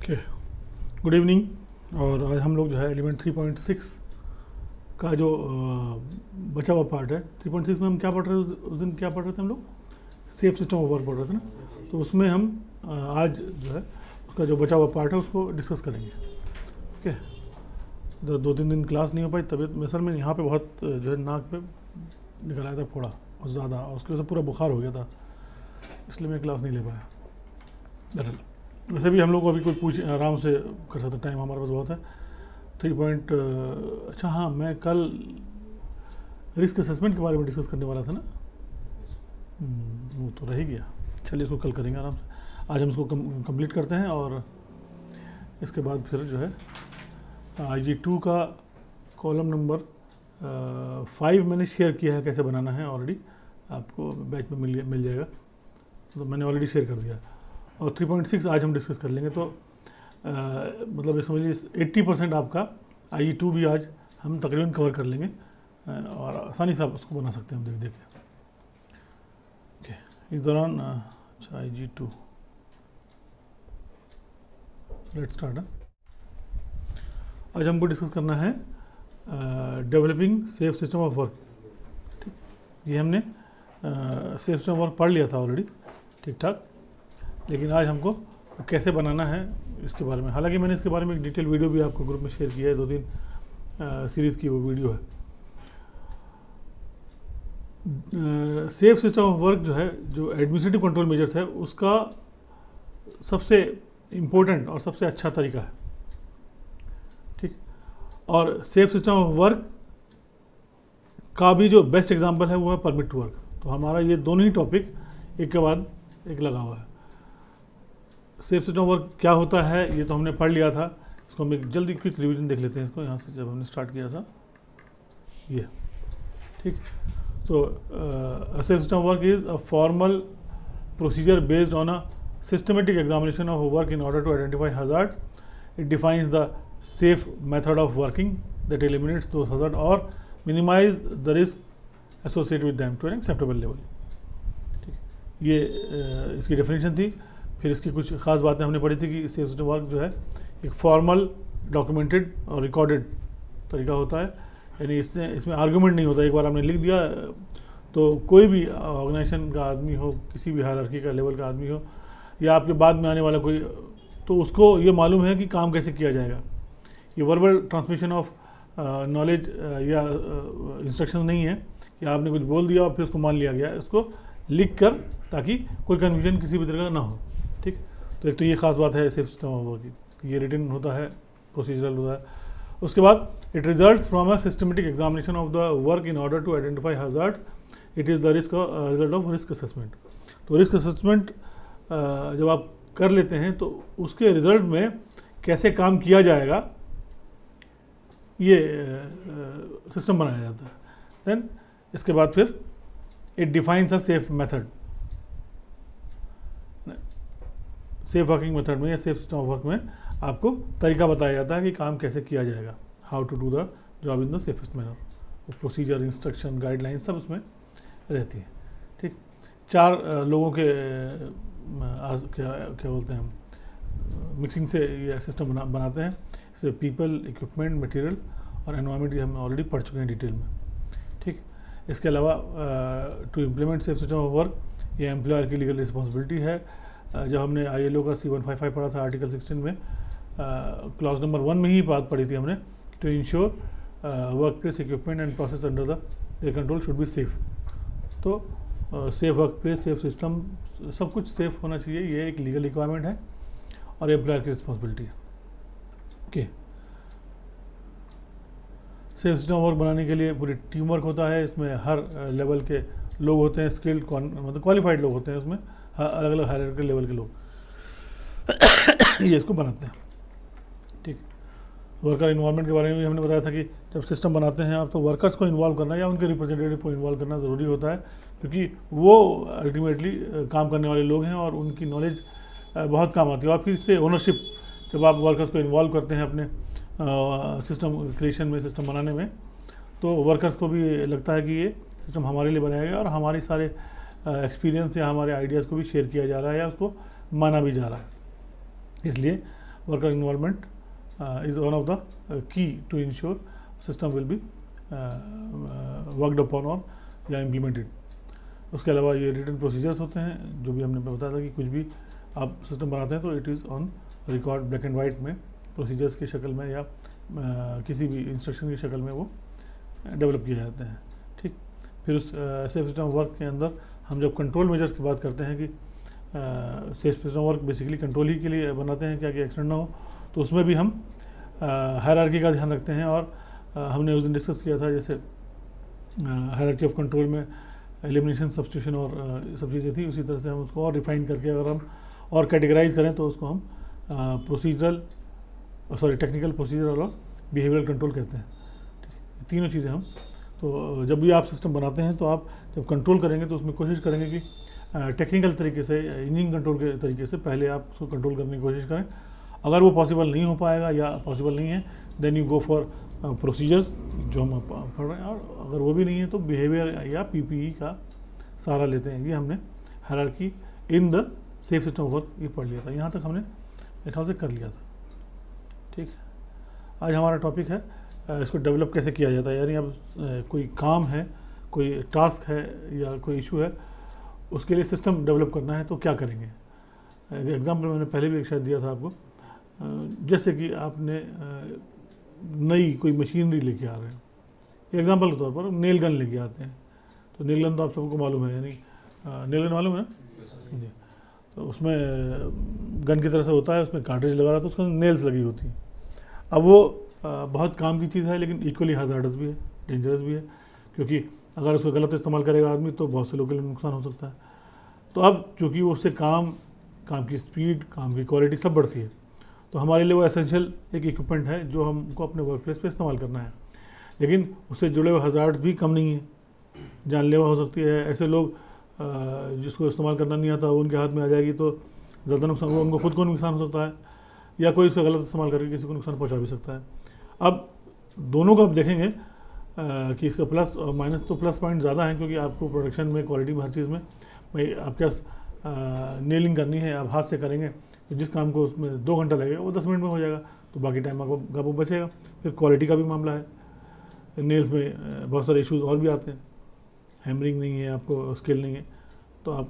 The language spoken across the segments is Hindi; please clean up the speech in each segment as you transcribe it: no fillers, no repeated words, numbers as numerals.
Okay, good evening. और आज हम लोग जो है एलिमेंट 3.6 का जो बचा हुआ पार्ट है, 3.6 में हम क्या पढ़ रहे थे उस दिन, क्या पढ़ रहे थे हम लोग? सेफ सिस्टम ऑफ वर्क पढ़ रहे थे ना। तो उसमें हम आज जो है उसका जो बचा हुआ पार्ट है उसको डिस्कस करेंगे। ओके, 2-3 दिन क्लास नहीं हो पाई, तबीयत मिसल में यहाँ पे बहुत जो है नाक पे निकल आया था फोड़ा और ज़्यादा, और उसकी वजह से पूरा बुखार हो गया था, इसलिए मैं क्लास नहीं ले पाया। दरअसल वैसे भी हम लोग को अभी कोई पूछ आराम से कर सकते, टाइम हमारे पास बहुत है। 3 अच्छा हाँ, मैं कल रिस्क असेसमेंट के बारे में डिस्कस करने वाला था ना। वो तो रह ही गया। चलिए इसको कल करेंगे आराम से। आज हम इसको कंप्लीट करते हैं और इसके बाद फिर जो है IG2 का कॉलम नंबर 5 मैंने शेयर किया है, कैसे बनाना है ऑलरेडी आपको बैच में मिल जाएगा, तो मैंने ऑलरेडी शेयर कर दिया। और 3.6 आज हम डिस्कस कर लेंगे। तो मतलब ये समझिए 80% आपका IG2 भी आज हम तकरीबन कवर कर लेंगे और आसानी से आप उसको बना सकते हैं हम देख के। ओके, इस दौरान अच्छा IG2 लेट्स स्टार्ट। आज हमको डिस्कस करना है developing safe system of work. ठीक, ये हमने सेफ सिस्टम ऑफ वर्क पढ़ लिया था ऑलरेडी ठीक ठाक, लेकिन आज हमको कैसे बनाना है इसके बारे में। हालांकि मैंने इसके बारे में एक डिटेल वीडियो भी आपको ग्रुप में शेयर किया है, 2-3 सीरीज़ की वो वीडियो है। सेफ सिस्टम ऑफ वर्क जो है, जो एडमिनिस्ट्रेटिव कंट्रोल मेजर्स है, उसका सबसे इम्पोर्टेंट और सबसे अच्छा तरीका है। ठीक, और सेफ सिस्टम ऑफ वर्क का भी जो बेस्ट एग्जांपल है वो है परमिट टू वर्क। तो हमारा ये दोनों ही टॉपिक एक के बाद एक लगा हुआ है। सेफ सिस्टम ऑफ वर्क क्या होता है ये तो हमने पढ़ लिया था, इसको हम एक जल्दी क्विक रिवीजन देख लेते हैं इसको, यहाँ से जब हमने स्टार्ट किया था ये। ठीक, तो safe system of work is a formal procedure based on a systematic examination of work in order to identify hazard. It defines the safe method of working that eliminates those hazard और minimise the risk associated with them to an acceptable level. ठीक, ये इसकी डेफिनेशन थी। फिर इसकी कुछ ख़ास बातें हमने पढ़ी थी कि सेफ सिस्टम वर्क जो है एक फॉर्मल, डॉक्यूमेंटेड और रिकॉर्डेड तरीका होता है, यानी इसमें आर्गूमेंट नहीं होता। एक बार आपने लिख दिया तो कोई भी ऑर्गेनाइजेशन का आदमी हो, किसी भी हायरार्की का लेवल का आदमी हो, या आपके बाद में आने वाला कोई, तो उसको ये मालूम है कि काम कैसे किया जाएगा। ये वर्बल ट्रांसमिशन ऑफ नॉलेज या इंस्ट्रक्शंस नहीं है कि आपने कुछ बोल दिया और फिर उसको मान लिया गया। इसको लिख कर, ताकि कोई कन्फ्यूजन किसी भी तरह का ना हो। ठीक, तो एक तो ये ख़ास बात है सेफ सिस्टम ऑफ वर्क की, ये रिटन होता है, प्रोसीजरल होता है। उसके बाद it result from a systematic examination of the work in order to identify hazards. It is the result of risk assessment. तो रिस्क असेसमेंट जब आप कर लेते हैं तो उसके रिजल्ट में कैसे काम किया जाएगा ये सिस्टम बनाया जाता है। देन इसके बाद फिर it defines a safe method. Safe working method में या सेफ सिस्टम ऑफ वर्क में आपको तरीका बताया जाता है कि काम कैसे किया जाएगा, how to do the job in the safest manner. Procedure, instruction, guideline सब उसमें रहती है। ठीक, 4 लोगों के क्या बोलते हैं हम, मिक्सिंग से ये सिस्टम बनाते हैं। इसमें पीपल, इक्विपमेंट, मटेरियल और एनवायरनमेंट ये हम ऑलरेडी पढ़ चुके हैं डिटेल में। ठीक, इसके अलावा to implement safe system of work, ये एम्प्लॉयर की लीगल रिस्पॉन्सिबिलिटी है। जब हमने ILO का C155 पढ़ा था आर्टिकल 16 में, क्लॉज नंबर 1 में ही बात पढ़ी थी हमने, to ensure work place equipment and process under the control should be safe. तो safe work place, safe system, सब कुछ सेफ होना चाहिए, ये एक लीगल रिक्वायरमेंट है और एम्प्लॉयर की रिस्पॉन्सिबिलिटी है। ओके, सेफ सिस्टम वर्क बनाने के लिए पूरी टीम वर्क होता है। इसमें हर लेवल के लोग होते हैं, स्किल्ड मतलब क्वालिफाइड लोग होते हैं, उसमें अलग अलग हायरार्की लेवल के लोग ये इसको बनाते हैं। ठीक, वर्कर इन्वॉल्वमेंट के बारे में भी हमने बताया था कि जब सिस्टम बनाते हैं आप तो वर्कर्स को इन्वॉल्व करना या उनके रिप्रेजेंटेटिव को इन्वॉल्व करना ज़रूरी होता है, क्योंकि वो अल्टीमेटली काम करने वाले लोग हैं और उनकी नॉलेज बहुत काम आती है। और फिर इससे ओनरशिप, जब आप वर्कर्स को इन्वॉल्व करते हैं अपने सिस्टम क्रिएशन में, सिस्टम बनाने में, तो वर्कर्स को भी लगता है कि ये सिस्टम हमारे लिए बनाया गया और हमारे सारे एक्सपीरियंस या हमारे आइडियाज़ को भी शेयर किया जा रहा है या उसको माना भी जा रहा है। इसलिए worker involvement is one of the key to ensure system will be worked upon or या implemented. उसके अलावा ये रिटन प्रोसीजर्स होते हैं, जो भी हमने बताया था कि कुछ भी आप सिस्टम बनाते हैं तो it is on record black and white में प्रोसीजर्स की शक्ल में या किसी भी इंस्ट्रक्शन की शक्ल में वो डेवलप किए जाते हैं. ठीक. फिर उस सेफ सिस्टम वर्क के अंदर हम जब कंट्रोल मेजर्स की बात करते हैं कि safe system work basically control ही के लिए बनाते हैं क्या कि एक्सीडेंट ना हो, तो उसमें भी हम हायरार्की का ध्यान रखते हैं. और हमने उस दिन डिस्कस किया था जैसे हायरार्की ऑफ कंट्रोल में एलिमिनेशन, सब्स्टिट्यूशन और सब चीज़ें थी. उसी तरह से हम उसको और रिफाइन करके अगर हम और कैटेगराइज करें तो उसको हम टेक्निकल प्रोसीजरल और बिहेवियरल कंट्रोल कहते हैं. तीनों चीज़ें हम, तो जब भी आप सिस्टम बनाते हैं तो आप जब कंट्रोल करेंगे तो उसमें कोशिश करेंगे कि टेक्निकल तरीके से, इंजन कंट्रोल के तरीके से पहले आप उसको कंट्रोल करने की कोशिश करें. अगर वो पॉसिबल नहीं हो पाएगा या पॉसिबल नहीं है, then you go for procedures जो हम पढ़ रहे हैं. और अगर वो भी नहीं है तो बिहेवियर या PPE का सहारा लेते हैं. ये हमने hierarchy in the safe system work ये पढ़ लिया था. यहाँ तक हमने मेरे ख्याल से कर लिया था. ठीक. आज हमारा टॉपिक है इसको डेवलप कैसे किया जाता है. यानी अब कोई काम है, कोई टास्क है या कोई इशू है, उसके लिए सिस्टम डेवलप करना है तो क्या करेंगे. एग्जाम्पल मैंने पहले भी एक शायद दिया था आपको. जैसे कि आपने नई कोई मशीनरी लेके आ रहे हैं, एग्जाम्पल के तौर पर नेल गन लेके आते हैं. तो नेल गन तो आप सबको मालूम है, यानी नेल गन मालूम है जी. तो उसमें गन की तरह से होता है, उसमें कार्ट्रिज लगा रहा है तो उसमें नेल्स लगी होती हैं. अब वो बहुत काम की चीज़ है लेकिन इक्वली हज़ार्डस भी है, डेंजरस भी है, क्योंकि अगर उसको गलत इस्तेमाल करेगा आदमी तो बहुत से लोगों के लिए नुकसान हो सकता है. तो अब चूँकि उससे काम की स्पीड, काम की क्वालिटी सब बढ़ती है, तो हमारे लिए वो एसेंशियल एक इक्विपमेंट है जो हमको अपने वर्क प्लेस पर इस्तेमाल करना है. लेकिन उससे जुड़े हुए हज़ार्ड्स भी कम नहीं है. जानलेवा हो सकती है. ऐसे लोग जिसको इस्तेमाल करना नहीं आता उनके हाथ में आ जाएगी तो ज़्यादा नुकसान, उनको खुद को नुकसान हो सकता है या कोई उसका गलत इस्तेमाल करके किसी को नुकसान पहुंचा भी सकता है. अब दोनों को आप देखेंगे कि इसका प्लस और माइनस. तो प्लस पॉइंट ज़्यादा है क्योंकि आपको प्रोडक्शन में, क्वालिटी में, हर चीज़ में भाई आपके पास नेलिंग करनी है, आप हाथ से करेंगे तो जिस काम को उसमें 2 घंटा लगेगा वो 10 मिनट में हो जाएगा, तो बाकी टाइम आपको बचेगा. फिर क्वालिटी का भी मामला है. नेल्स में बहुत सारे इश्यूज़ और भी आते हैं. हैमरिंग नहीं है, आपको स्किल नहीं है तो आप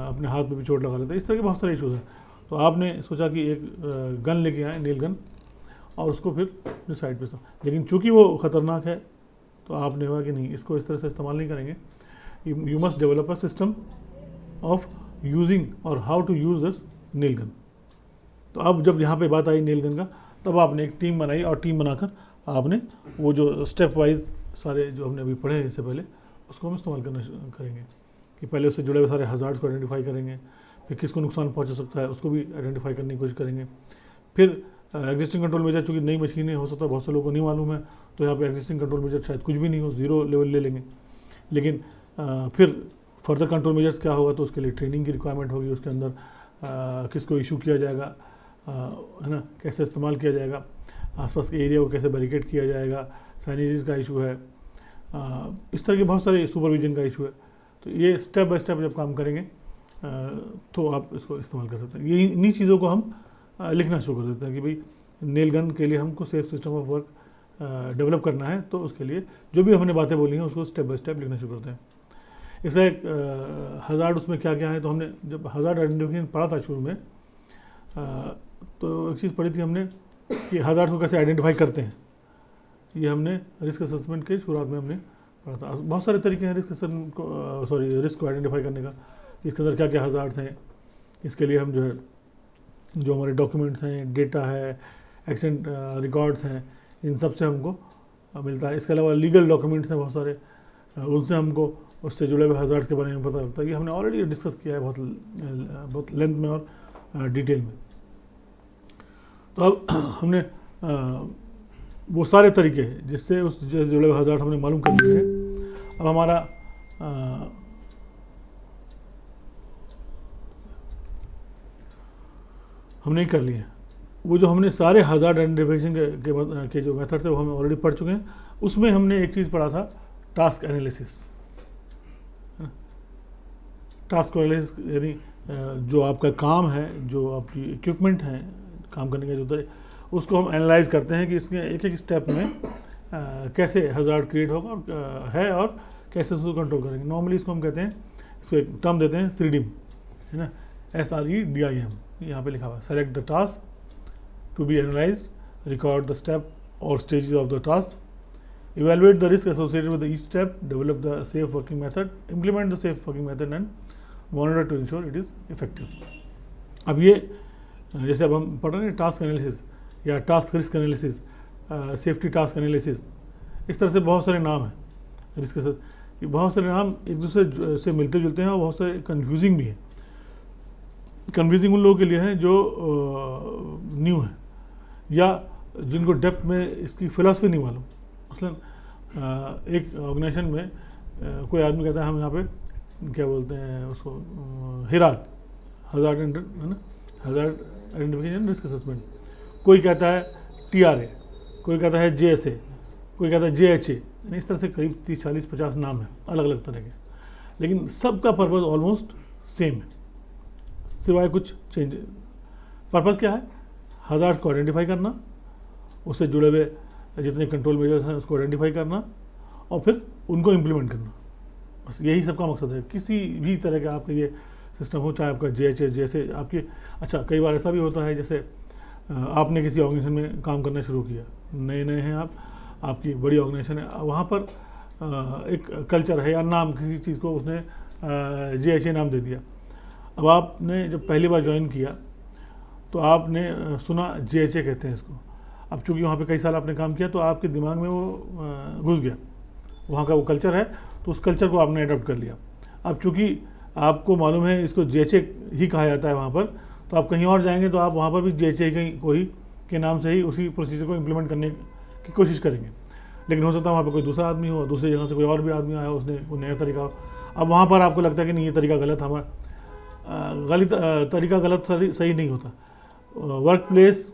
अपने हाथ में भी चोट लगा लेते हैं. इस तरह के बहुत सारे इश्यूज़ हैं. तो आपने सोचा कि एक गन लेके आए, नेल गन, और उसको फिर अपने साइड पे. लेकिन चूंकि वो ख़तरनाक है तो आपने कहा कि नहीं, इसको इस तरह से इस्तेमाल नहीं करेंगे. You must develop a system of using और how to use this nail gun. तो अब जब यहाँ पे बात आई नेल गन का, तब आपने एक टीम बनाई और टीम बनाकर आपने वो जो स्टेप वाइज सारे जो हमने अभी पढ़े हैं इससे पहले, उसको हम इस्तेमाल करेंगे कि पहले उससे जुड़े हुए सारे हज़ार्ड्स को आइडेंटिफाई करेंगे. फिर किसको नुकसान पहुंचा सकता है उसको भी आइडेंटिफाई करने की कोशिश करेंगे. फिर एग्जिस्टिंग कंट्रोल मेजर, चूँकि नई मशीनें हो सकता है बहुत से लोगों को नहीं मालूम है, तो यहाँ पे एग्जिस्टिंग कंट्रोल मेजर शायद कुछ भी नहीं हो, 0 लेवल ले लेंगे. लेकिन फिर फर्दर कंट्रोल मेजर्स क्या होगा तो उसके लिए ट्रेनिंग की रिक्वायरमेंट होगी. उसके अंदर किसको इशू किया जाएगा, है ना, कैसे इस्तेमाल किया जाएगा, आसपास के एरिया को कैसे बैरिकेड किया जाएगा, साइनेजेस का इशू है, इस तरह के बहुत सारे, सुपरविजन का इशू है. तो ये स्टेप बाय स्टेप जब काम करेंगे तो आप इसको इस्तेमाल कर सकते हैं. ये इन्हीं चीज़ों को हम लिखना शुरू कर देते हैं कि भाई नेल गन के लिए हमको safe system of work develop करना है, तो उसके लिए जो भी हमने बातें बोली हैं उसको स्टेप बाय स्टेप लिखना शुरू करते हैं. इसका एक हज़ार्ड उसमें क्या क्या है, तो हमने जब हज़ार्ड आइडेंटिफिकेशन पढ़ा था शुरू में, तो एक चीज़ पढ़ी थी हमने कि हज़ार्ड को कैसे आइडेंटिफाई करते हैं. ये हमने रिस्क असेसमेंट के शुरुआत में हमने पढ़ा था. बहुत सारे तरीके हैं रिस्क को आइडेंटिफाई करने का. इसके अंदर क्या क्या हज़ार्ड्स हैं, इसके लिए हम जो हमारे डॉक्यूमेंट्स हैं, डेटा है, एक्सीडेंट रिकॉर्ड्स हैं, इन सब से हमको मिलता है. इसके अलावा लीगल डॉक्यूमेंट्स हैं बहुत सारे, उनसे हमको उससे जुड़े हुए हज़ार्ड्स के बारे में पता लगता है. ये हमने ऑलरेडी डिस्कस किया है बहुत लेंथ में और डिटेल में. तो अब हमने वो सारे तरीके जिससे उससे जुड़े हुए हज़ार्ड हमने मालूम कर लिए हैं. अब हमारा हमने कर लिए वो जो हमने सारे हज़ार्ड आइडेंटिफिकेशन के जो मेथड थे वो हम ऑलरेडी पढ़ चुके हैं. उसमें हमने एक चीज़ पढ़ा था, टास्क एनालिसिस. टास्क एनालिसिस यानी जो आपका काम है, जो आपकी इक्विपमेंट हैं, काम करने का जो उसको हम एनालाइज करते हैं कि इसके एक एक स्टेप में कैसे हज़ार्ड क्रिएट होगा और है और कैसे उसको कंट्रोल करेंगे। नॉर्मली इसको हम कहते हैं, इसको एक टर्म देते हैं SREDIM, है ना, SREDIM, यहाँ पे लिखा हुआ है। Select the task to be analysed, record the step और stages of the task, evaluate the risk associated with each step, develop the safe working method, implement the safe working method and monitor to ensure it is effective। अब ये जैसे अब हम पढ़ रहे हैं टास्क एनालिसिस या task risk analysis, safety task analysis, इस तरह से बहुत सारे नाम हैं रिस्क के साथ। ये बहुत सारे नाम एक दूसरे से मिलते जुलते हैं और बहुत सारे कन्फ्यूजिंग भी हैं। कन्फ्यूजिंग उन लोगों के लिए हैं जो न्यू हैं या जिनको डेप्थ में इसकी फिलॉसफी नहीं मालूम। मसलन एक ऑर्गेनाइजेशन में कोई आदमी कहता है हम यहाँ पे क्या बोलते हैं उसको, हिराक, हज़ार्ड आइडेंटिफिकेशन रिस्क असेसमेंट, कोई कहता है TRA, कोई कहता है JSA, कोई कहता है JHA, यानी इस तरह से करीब 30, 40, 50 नाम हैं अलग अलग तरह के, लेकिन सबका पर्पज़ ऑलमोस्ट सेम है, सिवाय कुछ चेंज। पर्पज़ क्या है? हज़ार्ड्स को आइडेंटिफाई करना, उससे जुड़े हुए जितने कंट्रोल मेजर्स हैं उसको आइडेंटिफाई करना और फिर उनको इम्प्लीमेंट करना, बस यही सबका मकसद है। किसी भी तरह का आपका ये सिस्टम हो, चाहे आपका JHA जैसे आपकी, अच्छा कई बार ऐसा भी होता है जैसे आपने किसी ऑर्गेनाइजेशन में काम करना शुरू किया, नए नए हैं आप, आपकी बड़ी ऑर्गेनाइजेशन है, वहाँ पर एक कल्चर है या नाम किसी चीज़ को उसने JHA नाम दे दिया। अब आपने जब पहली बार ज्वाइन किया तो आपने सुना JHA कहते हैं इसको। अब चूँकि वहाँ पे कई साल आपने काम किया तो आपके दिमाग में वो घुस गया, वहाँ का वो कल्चर है, तो उस कल्चर को आपने अडॉप्ट कर लिया। अब चूँकि आपको मालूम है इसको JHA ही कहा जाता है वहाँ पर, तो आप कहीं और जाएंगे तो आप वहाँ पर भी JHA कहीं के नाम से ही उसी प्रोसीजर को इम्प्लीमेंट करने की कोशिश करेंगे। लेकिन हो सकता है वहाँ पर कोई दूसरा आदमी हो, दूसरी जगह से कोई और भी आदमी आया, उसने कोई नया तरीका हो। अब वहाँ पर आपको लगता है कि नहीं ये तरीका गलत, हमारा तरीका गलत सही नहीं होता। Work place,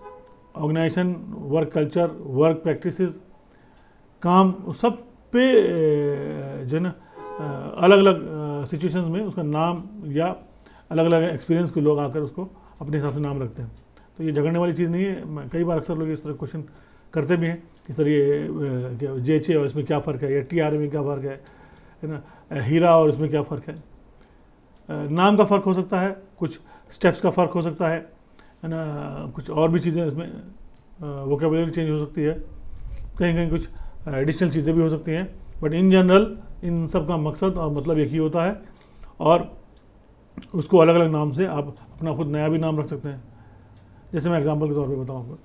organisation, work culture, work practices, काम, सब पे जो है ना अलग अलग सिचुएशंस में उसका नाम या अलग अलग एक्सपीरियंस के लोग आकर उसको अपने हिसाब से नाम रखते हैं। तो ये झगड़ने वाली चीज़ नहीं है। कई बार अक्सर लोग इस तरह क्वेश्चन करते भी हैं कि सर ये JHA और इसमें क्या फ़र्क है, या TRA में क्या फ़र्क है ना, हीरा और इसमें क्या फ़र्क है। नाम का फ़र्क हो सकता है, कुछ स्टेप्स का फ़र्क हो सकता है ना, कुछ और भी चीज़ें इसमें वोकैबुलरी चेंज हो सकती है, कहीं कहीं कुछ एडिशनल चीज़ें भी हो सकती हैं, बट इन जनरल इन सब का मकसद और मतलब एक ही होता है। और उसको अलग अलग नाम से आप अपना खुद नया भी नाम रख सकते हैं। जैसे मैं एग्जांपल के तौर पे बताऊँ आपको,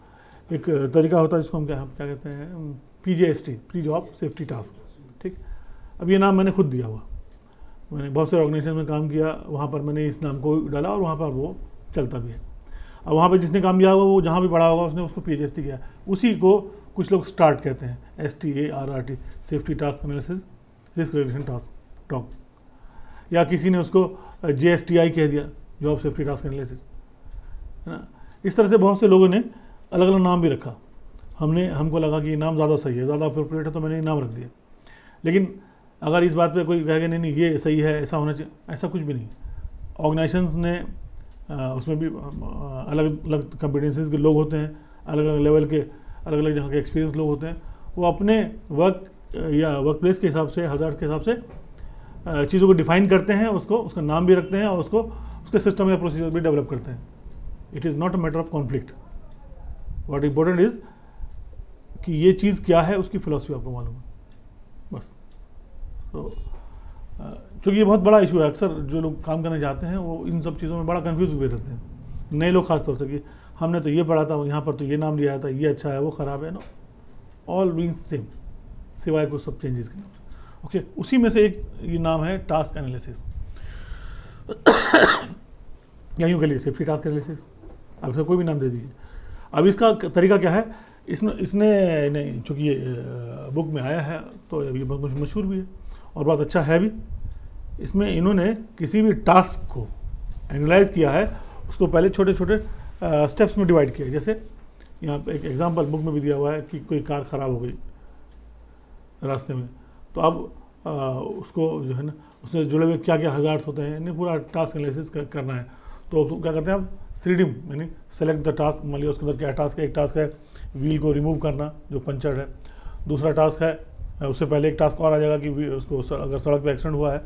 एक तरीका होता है जिसको हम क्या कहते हैं, PJST, pre job safety task, ठीक। अब ये नाम मैंने खुद दिया हुआ, मैंने बहुत से ऑर्गेनाइजेशन में काम किया, वहाँ पर मैंने इस नाम को डाला और वहाँ पर वो चलता भी है। अब वहाँ पे जिसने काम किया होगा वो जहाँ भी पढ़ा होगा उसने उसको PJST किया, उसी को कुछ लोग स्टार्ट कहते हैं, START, safety task analysis risk reduction task talk, या किसी ने उसको JSTI कह दिया, जॉब सेफ्टी टास्क एनालिसिस, है ना। इस तरह से बहुत से लोगों ने अलग अलग नाम भी रखा। हमको लगा कि ये नाम ज़्यादा सही है, ज़्यादा अप्रोप्रिएट है, तो मैंने ये नाम रख दिया। लेकिन अगर इस बात पे कोई कहेगा नहीं नहीं ये सही है, ऐसा होना चाहिए, ऐसा कुछ भी नहीं। ऑर्गेनाइजेशंस ने उसमें भी अलग अलग कॉम्पिटेंसीज के लोग होते हैं, अलग अलग लेवल के, अलग अलग जगह के एक्सपीरियंस लोग होते हैं, वो अपने वर्क या वर्क प्लेस के हिसाब से, हज़ार्ड के हिसाब से चीज़ों को डिफ़ाइन करते हैं, उसका नाम भी रखते हैं और उसके सिस्टम या प्रोसीजर भी डेवलप करते हैं। It is not a matter of conflict. What important is कि ये चीज़ क्या है, उसकी फिलॉसफी आपको मालूम है, बस। तो चूँकि ये बहुत बड़ा इशू है, अक्सर जो लोग काम करने जाते हैं वो इन सब चीज़ों में बड़ा कंफ्यूज हुए रहते हैं, नए लोग खास तौर से, कि हमने तो ये पढ़ा था, यहाँ पर तो ये नाम लिया था, ये अच्छा है वो ख़राब है। नो, ऑल मीन्स सेम, सिवाय कुछ सब चेंजेस के। ओके, उसी में से एक ये नाम है टास्क एनालिसिस, या यूँ कह लीजिए सेफ्टी टास्क एनालिसिस, आप इसे कोई भी नाम दे दीजिए। अब इसका तरीका क्या है, इसने चूँकि ये बुक में आया है तो ये बहुत मशहूर भी है और बहुत अच्छा है भी। इसमें इन्होंने किसी भी टास्क को एनालाइज किया है, उसको पहले छोटे छोटे स्टेप्स में डिवाइड किया है। जैसे यहाँ पे एक एग्जांपल बुक में भी दिया हुआ है कि कोई कार ख़राब हो गई रास्ते में, तो अब उसको जो है ना, उससे जुड़े हुए क्या क्या हज़ार्ड्स होते हैं, इन्हें पूरा टास्क एनालिसिस करना है। तो क्या करते हैं आप, सीडिम यानी सेलेक्ट द टास्क। मान लिया उसके अंदर क्या टास्क है, एक टास्क है व्हील को रिमूव करना जो पंचर है, दूसरा टास्क है उससे पहले एक टास्क और आ जाएगा कि उसको अगर सड़क पे एक्सीडेंट हुआ है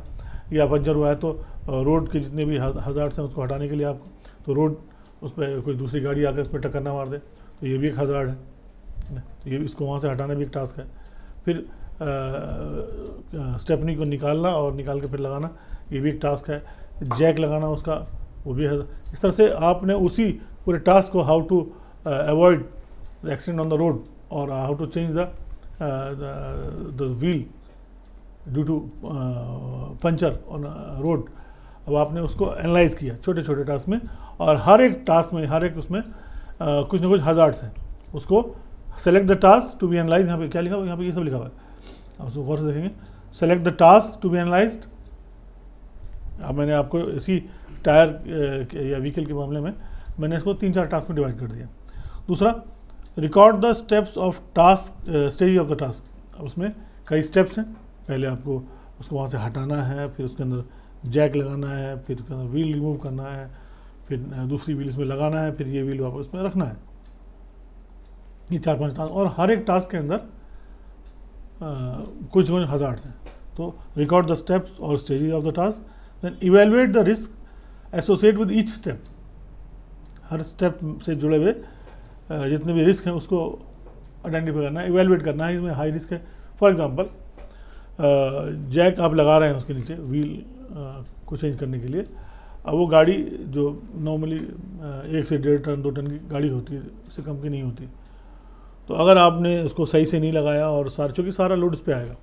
या पंचर हुआ है तो रोड के जितने भी हज़ार्ड्स हैं उसको हटाने के लिए आपको, तो रोड उस पर कोई दूसरी गाड़ी आकर उस पर टक्कर ना मार दे, तो ये भी एक हज़ार्ड है ना, तो ये इसको वहाँ से हटाना भी एक टास्क है। फिर स्टेपनी को निकालना और निकाल के फिर लगाना, ये भी एक टास्क है। जैक लगाना उसका, वो भी है। इस तरह से आपने उसी पूरे टास्क को, how to avoid the accident on the road और how to change the wheel due to puncture on road, अब आपने उसको एनालाइज किया छोटे छोटे टास्क में, और हर एक टास्क में, हर एक उसमें कुछ ना कुछ हज़ार्ड्स हैं। उसको select the task to be analyse, यहाँ पे क्या लिखा हुआ है, यहाँ पे ये सब लिखा हुआ है, आप उसको गौर से देखेंगे। Select the task to be analysed, अब मैंने आपको इसी टायर या व्हीकल के मामले में मैंने इसको 3-4 टास्क में डिवाइड कर दिया। दूसरा, record the steps of task, stage of the task. अब उसमें कई स्टेप्स हैं, पहले आपको उसको वहाँ से हटाना है, फिर उसके अंदर जैक लगाना है, फिर उसके अंदर व्हील रिमूव करना है, फिर दूसरी व्हील इसमें लगाना है, फिर ये व्हील वापस इसमें रखना है। ये 4-5 टास्क, और हर एक टास्क के अंदर कुछ कुछ हज़ार्ड्स हैं। तो रिकॉर्ड द स्टेप्स और stages of the task, then evaluate the risk associate with each step. हर स्टेप से जुड़े हुए जितने भी रिस्क हैं उसको आइडेंटिफाई करना है, इवेलुएट करना है, इसमें हाई रिस्क है। फॉर एग्जांपल जैक आप लगा रहे हैं उसके नीचे व्हील को चेंज करने के लिए, अब वो गाड़ी जो नॉर्मली 1 से 1.5 टन 2 टन की गाड़ी होती है, उससे कम की नहीं होती, तो अगर आपने उसको सही से नहीं लगाया और चूँकि सारा लोड इस पर आएगा,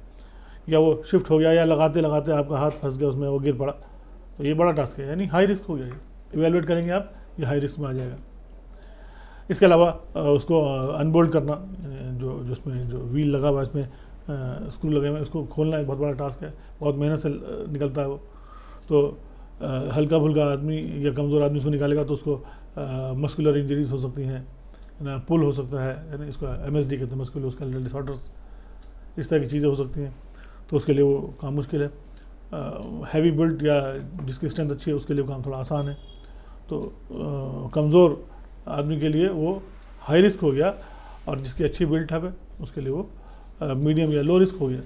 या वो शिफ्ट हो गया या लगाते लगाते आपका हाथ फंस गया उसमें, वो गिर पड़ा, तो ये बड़ा टास्क है, यानी हाई रिस्क हो गया। ये इवेलुएट करेंगे आप, ये हाई रिस्क में आ जाएगा। इसके अलावा उसको अनबोल्ट करना, जो जिसमें जो व्हील लगा हुआ है इसमें स्क्रू लगे हुए हैं, उसको खोलना एक बहुत बड़ा टास्क है, बहुत मेहनत से निकलता है वो। तो हल्का फुल्का आदमी या कमज़ोर आदमी उसको निकालेगा तो उसको मस्कुलर इंजरीज हो सकती हैं ना, पुल हो सकता है, इसको MSD कहते हैं, मस्कुलर स्केलेटल डिसऑर्डर्स, इस तरह की चीज़ें हो सकती हैं, तो उसके लिए वो काम मुश्किल है। हैवी बिल्ट या जिसकी स्ट्रेंथ अच्छी है उसके लिए काम थोड़ा आसान है। तो कमज़ोर आदमी के लिए वो हाई रिस्क हो गया, और जिसकी अच्छी बिल्ट है उसके लिए वो मीडियम या लो रिस्क हो गया।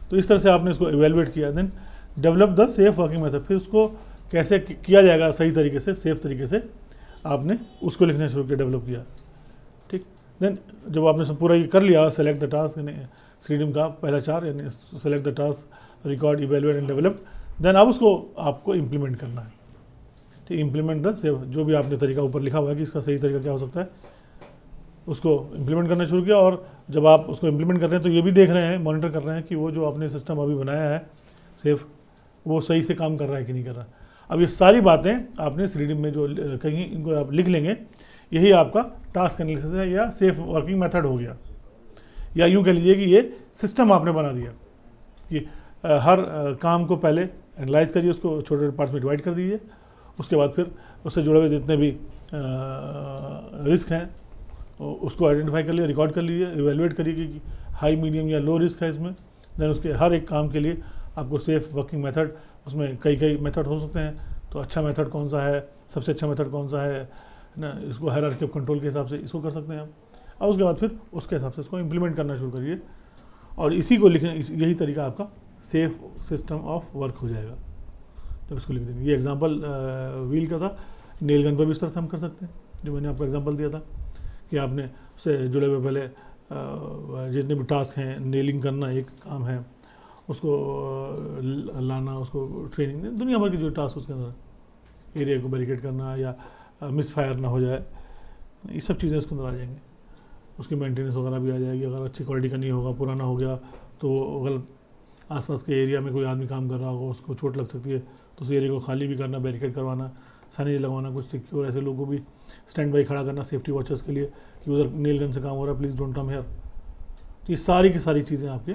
तो इस तरह से आपने इसको इवेलुएट किया। Then develop the safe working method, फिर उसको कैसे किया जाएगा सही तरीके से, सेफ तरीके से, आपने उसको लिखना शुरू किया, डेवलप किया। ठीक, देन जब आपने सब पूरा ये कर लिया, सेलेक्ट द टास्क, यानी सीडीएम का पहला 4, यानी select the task, record, evaluate and develop, then अब उसको आपको इम्प्लीमेंट करना है। ठीक, इम्प्लीमेंट द सेफ, जो भी आपने तरीका ऊपर लिखा हुआ है कि इसका सही तरीका क्या हो सकता है, उसको इम्प्लीमेंट करना शुरू किया। और जब आप उसको इम्प्लीमेंट कर रहे हैं तो ये भी देख रहे हैं, मॉनिटर कर रहे हैं कि वो जो आपने सिस्टम अभी बनाया है सेफ, वो सही से काम कर रहा है कि नहीं कर रहा। अब ये सारी बातें आपने सीडीएम में जो कहीं, इनको आप लिख लेंगे, यही आपका टास्क एनालिसिस है या सेफ वर्किंग मेथड हो गया। या यूँ कह लीजिए कि ये सिस्टम आपने बना दिया कि हर काम को पहले एनालाइज करिए, उसको छोटे छोटे पार्ट्स में डिवाइड कर दीजिए, उसके बाद फिर उससे जुड़े हुए जितने भी रिस्क हैं उसको आइडेंटिफाई कर लिया, रिकॉर्ड कर लीजिए, इवेलुएट करिए कि हाई, मीडियम या लो रिस्क है इसमें। देन उसके हर एक काम के लिए आपको सेफ वर्किंग मेथड, उसमें कई मेथड हो सकते हैं, तो अच्छा मेथड कौन सा है, सबसे अच्छा मेथड कौन सा है ना, इसको हायरार्की ऑफ कंट्रोल के हिसाब से इसको कर सकते हैं आप। और उसके बाद फिर उसके हिसाब से इसको इम्प्लीमेंट करना शुरू करिए, और इसी को लिखने, यही तरीका आपका सेफ सिस्टम ऑफ वर्क हो जाएगा जब इसको लिख देंगे। ये एग्जांपल व्हील का था, नेल गन पर भी इस तरह से हम कर सकते हैं, जो मैंने आपको एग्जांपल दिया था कि आपने उससे जुड़े हुए पहले जितने भी टास्क हैं, नेलिंग करना एक काम है, उसको लाना, उसको ट्रेनिंग, दुनिया भर के जो टास्क उसके अंदर, एरिया को बैरिकेड करना या मिस फायर ना हो जाए, ये सब चीज़ें उसके अंदर आ जाएंगी। उसकी मेंटेनेंस वगैरह भी आ जाएगी। अगर अच्छी क्वालिटी का नहीं होगा, पुराना हो गया, तो गलत आसपास के एरिया में कोई आदमी काम कर रहा होगा, उसको चोट लग सकती है, तो उस एरिया को खाली भी करना, बैरिकेड करवाना, साइनेज लगवाना, कुछ सिक्योर ऐसे लोगों को भी स्टैंड बाई खड़ा करना सेफ्टी वॉचर्स के लिए कि उधर नेल गन से काम हो रहा है, प्लीज़ डोंट कम हेयर। तो ये सारी की सारी चीज़ें आपके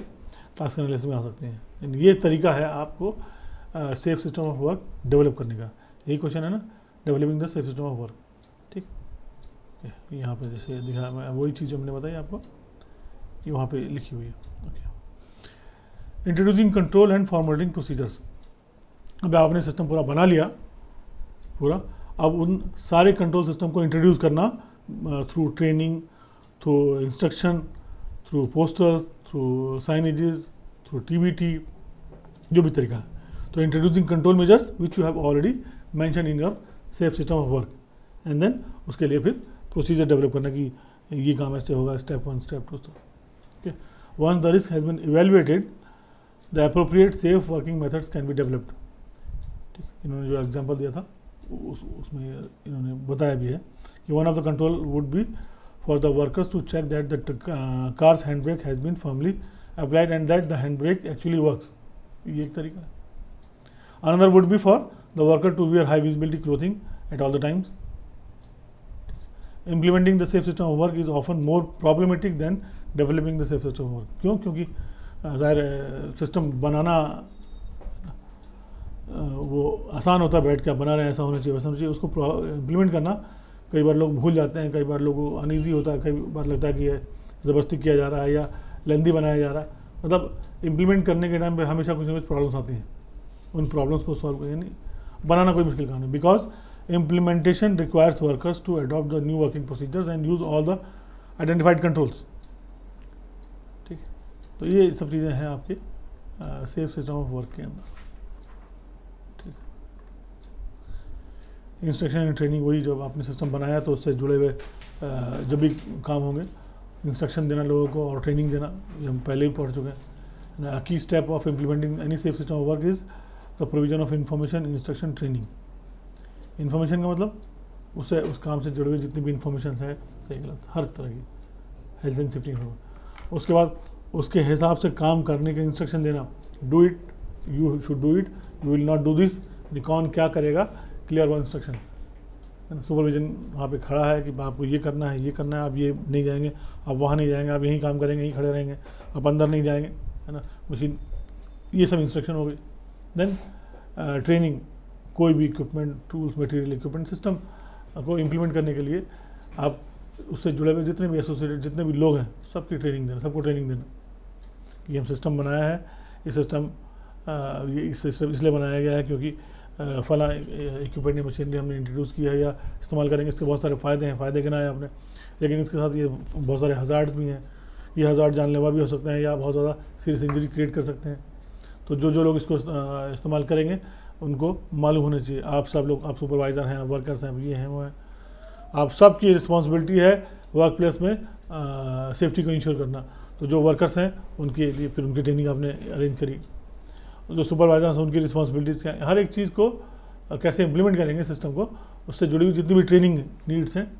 टास्क एनालिसिस में आ सकती हैं। ये तरीका है आपको safe system of work develop करने का। यही क्वेश्चन है ना, developing the safe system of work. ठीक, यहाँ पे जैसे दिखा, मैं वही चीज़ हमने बताई आपको, ये वहाँ पे लिखी हुई है। Okay, introducing control and formatting procedures. अब आपने सिस्टम पूरा बना लिया पूरा, अब उन सारे कंट्रोल सिस्टम को इंट्रोड्यूस करना through training, through instruction, through posters, through signages, through TBT, जो भी तरीका है. तो introducing control measures which you have already mention in your safe system of work, and then उसके लिए फिर प्रोसीजर डेवलप करना कि ये काम ऐसे होगा, step 1, step 2. Okay, once the risk has been evaluated the appropriate safe working methods can be developed. ठीक, इन्होंने जो एग्जांपल दिया था उसमें इन्होंने बताया भी है कि one of the control would be for the workers to check that the car's hand brake has been firmly applied and that the hand brake actually works. ये एक तरीका है. Another would be for the worker to wear high visibility clothing at all the times. Implementing the safe system of work is often more problematic than developing the safe system of work. क्यों? क्योंकि ज़ाहिर सिस्टम बनाना वो आसान होता है, बैठ के आप बना रहे हैं, ऐसा होना चाहिए, वैसा होना चाहिए. उसको इम्प्लीमेंट करना कई बार लोग भूल जाते हैं, कई बार लोगों को अनईजी होता है, कई बार लगता है कि ये ज़बरदस्ती किया जा रहा है या लेंदी बनाया जा रहा है. मतलब इम्प्लीमेंट करने के टाइम पे हमेशा कुछ ना कुछ प्रॉब्लम्स आती हैं. उन प्रॉब्लम्स को सॉल्व करके नहीं बनाना कोई मुश्किल काम नहीं. Because implementation requires workers to adopt the new working procedures and use all the identified controls. ठीक, तो ये सब चीज़ें हैं आपके सेफ सिस्टम ऑफ वर्क के अंदर. ठीक, इंस्ट्रक्शन एंड ट्रेनिंग, वही जब आपने सिस्टम बनाया तो उससे जुड़े हुए जब भी काम होंगे, इंस्ट्रक्शन देना लोगों को और ट्रेनिंग देना, ये हम पहले ही पढ़ चुके हैं. की step of implementing any safe system of work is the provision of information, instruction, training. Information का मतलब उससे उस काम से जुड़े हुए जितनी भी इन्फॉर्मेशन है, सही गलत हर तरह की हेल्थ एंड सेफ्टी इन्फॉर्मेशन. उसके बाद उसके हिसाब से काम करने के इंस्ट्रक्शन देना. Do it, you should do it, you will not do this. कौन क्या करेगा, क्लियर वन इंस्ट्रक्शन. सुपरविजन वहाँ पे खड़ा है कि आपको ये करना है, ये करना है, आप ये नहीं जाएंगे, आप वहाँ नहीं जाएंगे, आप यहीं काम करेंगे, यहीं खड़े रहेंगे, आप अंदर नहीं जाएंगे, है ना, मशीन. ये सब इंस्ट्रक्शन हो गई. देन ट्रेनिंग, कोई भी equipment, tools, material, equipment, system को इम्प्लीमेंट करने के लिए आप उससे जुड़े हुए जितने भी एसोसिएटेड जितने भी लोग हैं सबकी ट्रेनिंग देना, सबको ट्रेनिंग देना कि हम सिस्टम बनाया है, ये सिस्टम इसलिए बनाया गया है क्योंकि फला इक्विपमेंट या मशीनरी हमने इंट्रोड्यूस किया है या इस्तेमाल करेंगे, इसके बहुत सारे फ़ायदे हैं, फ़ायदे गिनाए आपने, लेकिन इसके साथ ये बहुत सारे हज़ार्ड्स भी हैं. ये हज़ार्ड जानलेवा भी हो सकते हैं या बहुत ज़्यादा सीरियस इंजरी क्रिएट कर सकते हैं. तो जो लोग इसको इस्तेमाल करेंगे उनको मालूम होना चाहिए. आप सब लोग, आप सुपरवाइज़र हैं, आप वर्कर्स हैं, ये हैं, वो हैं, आप सब की रिस्पॉन्सिबिलिटी है वर्क प्लेस में सेफ्टी को इंश्योर करना. तो जो वर्कर्स हैं उनके लिए फिर उनकी ट्रेनिंग आपने अरेंज करी. जो सुपरवाइजर्स हैं उनकी रिस्पॉन्सिबिलिटीज़ क्या है, हर एक चीज़ को कैसे इम्प्लीमेंट करेंगे सिस्टम को, उससे जुड़ी हुई जितनी भी ट्रेनिंग नीड्स हैं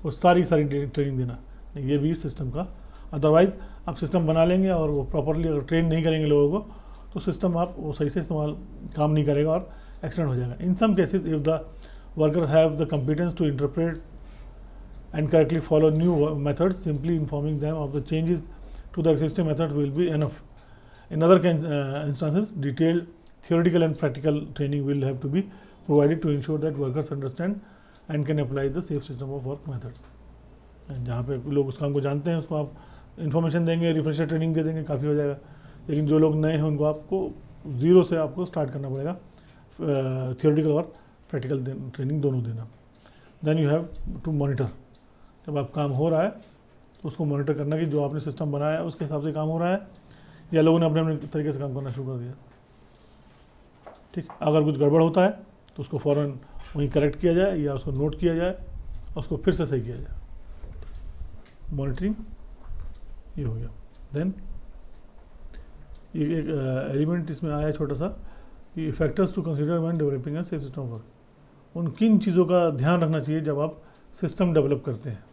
वो सारी ट्रेनिंग देना. ये भी सिस्टम का. अदरवाइज़ आप सिस्टम बना लेंगे और वो प्रॉपरली अगर ट्रेन नहीं करेंगे लोगों को तो सिस्टम आप वो सही से इस्तेमाल काम नहीं करेगा और एक्सीडेंट हो जाएगा. In some cases if the workers have the competence to interpret and correctly follow new methods, simply informing them of the changes to the existing method will be enough. In other instances, detailed theoretical and practical training will have to be provided to ensure that workers understand and can apply the safe system of work method. जहाँ पे लोग उस काम को जानते हैं उसको आप इन्फॉर्मेशन देंगे, रिफ्रेशर ट्रेनिंग दे देंगे, काफ़ी हो जाएगा. लेकिन जो लोग नए हैं उनको आपको ज़ीरो से आपको स्टार्ट करना पड़ेगा, थियोरेटिकल और प्रैक्टिकल ट्रेनिंग दोनों देना. Then you have to monitor. जब आप काम हो रहा है तो उसको मॉनिटर करना कि जो आपने सिस्टम बनाया है उसके हिसाब से काम हो रहा है या लोगों ने अपने अपने तरीके से काम करना शुरू कर दिया. ठीक, अगर कुछ गड़बड़ होता है तो उसको फ़ौरन वहीं करेक्ट किया जाए या उसको नोट किया जाए और उसको फिर से सही किया जाए. मॉनिटरिंग ये हो गया. देन एक एलिमेंट इसमें आया छोटा सा कि factors to consider when developing a safe system of work. उन किन चीज़ों का ध्यान रखना चाहिए जब आप सिस्टम डेवलप करते हैं.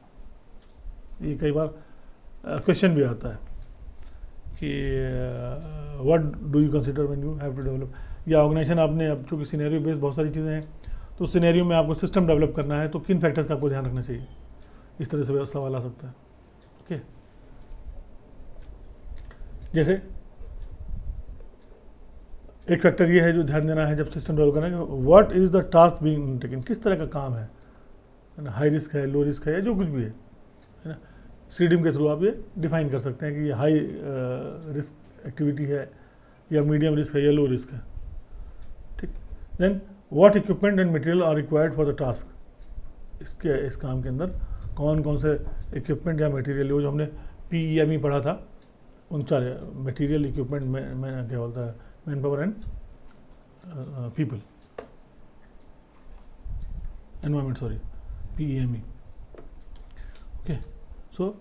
ये कई बार क्वेश्चन भी आता है कि what do you consider when you have to develop. या ऑर्गेनाइजेशन आपने, अब चूँकि सिनेरियो बेस्ड बहुत सारी चीज़ें हैं तो उस सिनेरियो में आपको सिस्टम डेवलप करना है तो किन फैक्टर्स का आपको ध्यान रखना चाहिए, इस तरह से सवाल आ सकता है. ओके, जैसे एक फैक्टर ये है जो ध्यान देना है जब सिस्टम डेवलप करना है, what is the task being undertaken, किस तरह का काम है ना, हाई रिस्क है, लो रिस्क है, या जो कुछ भी है ना. सीडीएम के थ्रू आप ये डिफाइन कर सकते हैं कि ये हाई रिस्क एक्टिविटी है या मीडियम रिस्क है या लो रिस्क है. ठीक. Then what equipment and material are required for the task. इस काम के अंदर कौन कौन से इक्विपमेंट या मटेरियल, वो जो हमने PEME पढ़ा था, उन सारे मटेरियल, इक्विपमेंट, मैं क्या बोलता है, man power and people, environment, sorry, PEME। Okay, so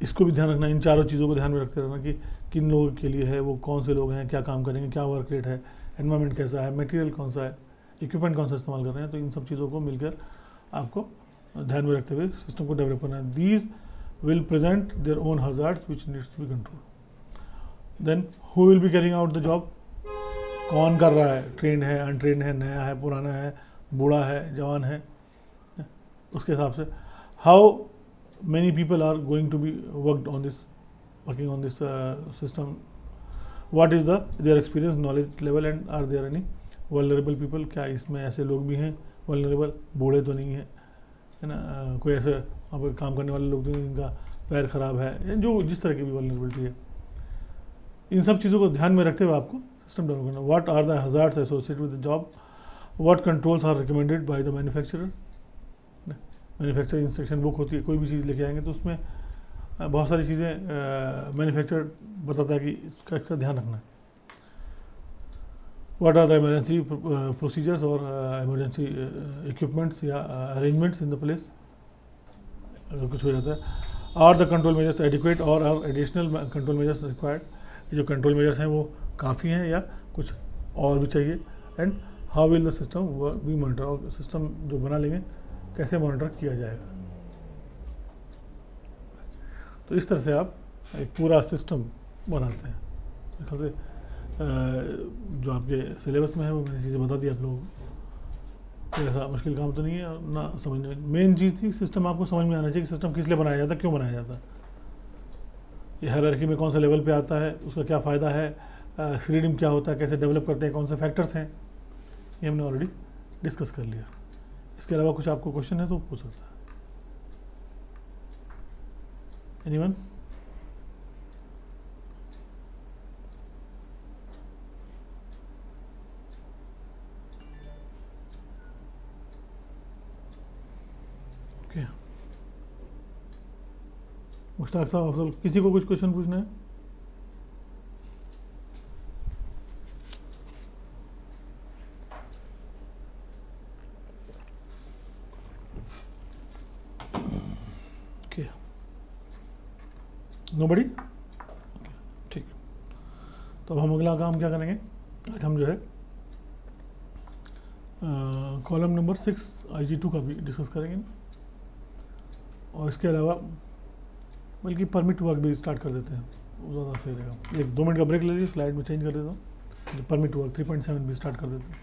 इसको भी ध्यान रखना, इन चारों चीज़ों को ध्यान में रखते रहना कि किन लोगों के लिए है, वो कौन से लोग हैं, क्या काम करेंगे, क्या वर्क रेट है, एनवायरमेंट कैसा है, मटेरियल कौन सा है, इक्विपमेंट कौन सा इस्तेमाल कर रहे हैं। तो इन सब चीज़ों को मिलकर आपको ध्यान में रखते हुए सिस्टम को डेवलप करना है। These will present their own hazards which needs to be control. Then who will be carrying out the job, कौन कर रहा है, ट्रेंड है, अनट्रेंड है, नया है, पुराना है, बूढ़ा है, जवान है, उसके हिसाब से। How many people are going to be working on this system, what is their experience, knowledge level, and are there any vulnerable people, क्या इसमें ऐसे लोग भी हैं vulnerable, बूढ़े तो नहीं है ना, कोई ऐसे अब काम करने वाले लोग तो नहीं जिनका पैर ख़राब है, या जो जिस तरह की भी vulnerability है। इन सब चीज़ों को ध्यान में रखते हुए आपको सिस्टम डेवलप करना। What are the hazards associated with the job, what controls are recommended by the manufacturers. Manufacture instruction book होती है, कोई भी चीज़ लेके आएंगे तो उसमें बहुत सारी चीज़ें मैन्युफैक्चर बताता है कि इसका ध्यान रखना है। What are the emergency procedures और इमरजेंसी इक्विपमेंट्स या अरेंजमेंट्स इन द प्लेस, अगर कुछ हो जाता है। Are the control measures adequate और are additional control measures required, ये जो कंट्रोल मेजर्स हैं वो काफ़ी हैं या कुछ और भी चाहिए। And how will the system be monitor, और सिस्टम जो बना लेंगे कैसे मॉनिटर किया जाएगा। तो इस तरह से आप एक पूरा सिस्टम बनाते हैं। मेरे ख्याल से जो आपके सिलेबस में है वो मैंने चीज़ें बता दी आप लोगों को। कोई ऐसा मुश्किल काम तो नहीं है, और ना समझने, मेन चीज़ थी सिस्टम आपको समझ में आना चाहिए कि सिस्टम किस लिए बनाया जाता है, क्यों बनाया जाता है, ये हायरार्की में कौन सा लेवल पे आता है, उसका क्या फ़ायदा है, सीरीडिम क्या होता है, कैसे डेवलप करते हैं, कौन से फैक्टर्स हैं, ये हमने ऑलरेडी डिस्कस कर लिया। इसके अलावा कुछ आपको क्वेश्चन है तो पूछ सकता है। एनीवन? ओके, मुश्ताक साहब, अफजल, किसी को कुछ क्वेश्चन पूछना है? नोबडी? ठीक। तो अब हम अगला काम क्या करेंगे, आज हम जो है कॉलम नंबर 6 IG2 का भी डिस्कस करेंगे, और इसके अलावा बल्कि परमिट वर्क भी स्टार्ट कर देते हैं, वो ज़्यादा सही रहेगा। 1-2 मिनट का ब्रेक ले लीजिए, स्लाइड में चेंज कर देता हूँ, परमिट वर्क 3.7 भी स्टार्ट कर देते हैं।